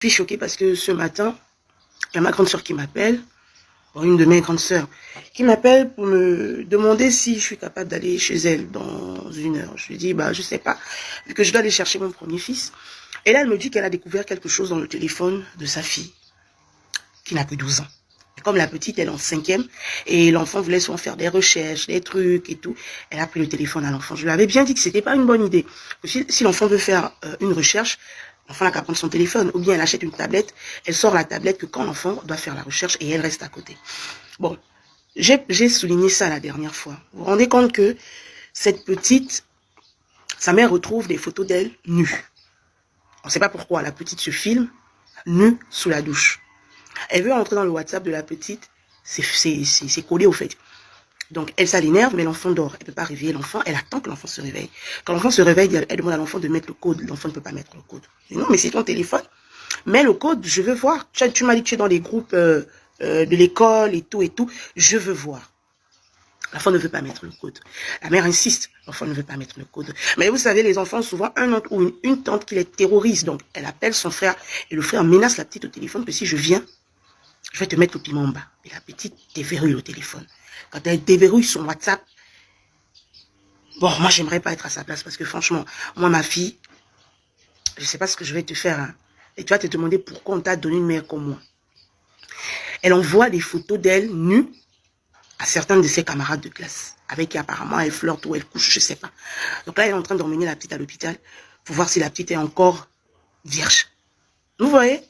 Je suis choquée parce que ce matin, il y a ma grande soeur qui m'appelle, une de mes grandes sœurs, qui m'appelle pour me demander si je suis capable d'aller chez elle dans 1 heure. Je lui dis, bah, je sais pas, vu que je dois aller chercher mon premier fils. Et là, elle me dit qu'elle a découvert quelque chose dans le téléphone de sa fille, qui n'a que 12 ans. Et comme la petite, elle est en 5e, et l'enfant voulait souvent faire des recherches, des trucs et tout, elle a pris le téléphone à l'enfant. Je lui avais bien dit que c'était pas une bonne idée. Que si l'enfant veut faire une recherche, l'enfant n'a qu'à prendre son téléphone, ou bien elle achète une tablette, elle sort la tablette que quand l'enfant doit faire la recherche et elle reste à côté. Bon, j'ai souligné ça la dernière fois. Vous vous rendez compte que cette petite, sa mère retrouve des photos d'elle nue. On ne sait pas pourquoi, la petite se filme nue sous la douche. Elle veut entrer dans le WhatsApp de la petite, c'est collé au fait. Donc, elle, ça l'énerve, mais l'enfant dort. Elle ne peut pas réveiller l'enfant, elle attend que l'enfant se réveille. Quand l'enfant se réveille, elle demande à l'enfant de mettre le code. L'enfant ne peut pas mettre le code. Je dis, non, mais c'est ton téléphone. Mets le code, je veux voir. Tu m'as dit que tu es dans les groupes de l'école et tout. Je veux voir. L'enfant ne veut pas mettre le code. La mère insiste, l'enfant ne veut pas mettre le code. Mais vous savez, les enfants ont souvent un oncle ou une tante qui les terrorise. Donc, elle appelle son frère et le frère menace la petite au téléphone que si je viens, je vais te mettre le piment en bas. Et la petite déverrouille le téléphone. Quand elle déverrouille son WhatsApp, bon, moi, j'aimerais pas être à sa place parce que franchement, moi, ma fille, je sais pas ce que je vais te faire. Hein. Et tu vas te demander pourquoi on t'a donné une mère comme moi. Elle envoie des photos d'elle nue à certains de ses camarades de classe, avec qui apparemment elle flirte ou elle couche, je sais pas. Donc là, elle est en train d'emmener la petite à l'hôpital pour voir si la petite est encore vierge. Vous voyez?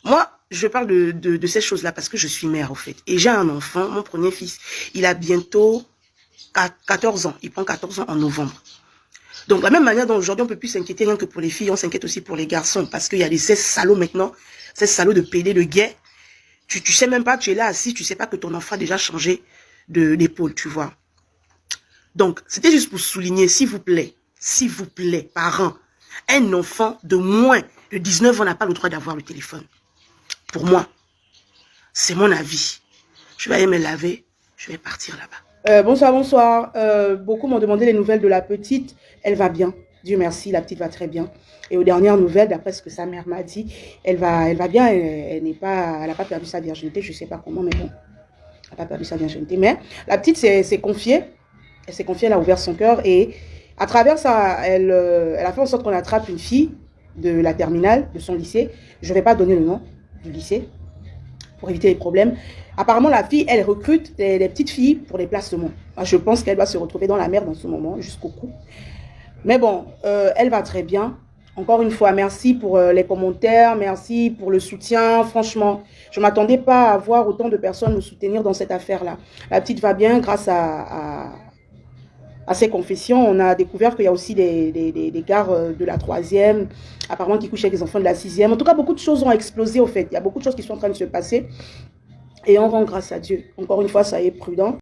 Moi, je parle de ces choses-là parce que je suis mère, au fait. Et j'ai un enfant, mon premier fils, il a bientôt 14 ans. Il prend 14 ans en novembre. Donc, de la même manière dont aujourd'hui, on ne peut plus s'inquiéter rien que pour les filles, on s'inquiète aussi pour les garçons. Parce qu'il y a ces salauds maintenant, ces salauds de pédés, de gays. Tu sais même pas, tu es là assis, tu sais pas que ton enfant a déjà changé d'épaule, tu vois. Donc, c'était juste pour souligner, s'il vous plaît, parents, un enfant de moins de 19 ans n'a pas le droit d'avoir le téléphone. Pour moi, c'est mon avis. Je vais aller me laver, je vais partir là-bas. Bonsoir. Beaucoup m'ont demandé les nouvelles de la petite. Elle va bien. Dieu merci, la petite va très bien. Et aux dernières nouvelles, d'après ce que sa mère m'a dit, elle va bien. Elle n'a pas perdu sa virginité. Je ne sais pas comment, mais bon, elle n'a pas perdu sa virginité. Mais la petite s'est confiée. Elle s'est confiée, elle a ouvert son cœur. Et à travers ça, elle a fait en sorte qu'on attrape une fille de la terminale, de son lycée. Je ne vais pas donner le nom du lycée pour éviter les problèmes. Apparemment, la fille, elle recrute des petites filles pour les placements. Moi, je pense qu'elle va se retrouver dans la merde en ce moment, jusqu'au cou. Mais bon, elle va très bien. Encore une fois, merci pour les commentaires, merci pour le soutien. Franchement, je ne m'attendais pas à voir autant de personnes me soutenir dans cette affaire-là. La petite va bien grâce à ses confessions. On a découvert qu'il y a aussi des gars de la 3e, apparemment qui couchent avec les enfants de la 6e. En tout cas, beaucoup de choses ont explosé au fait. Il y a beaucoup de choses qui sont en train de se passer. Et on rend grâce à Dieu. Encore une fois, ça est prudent.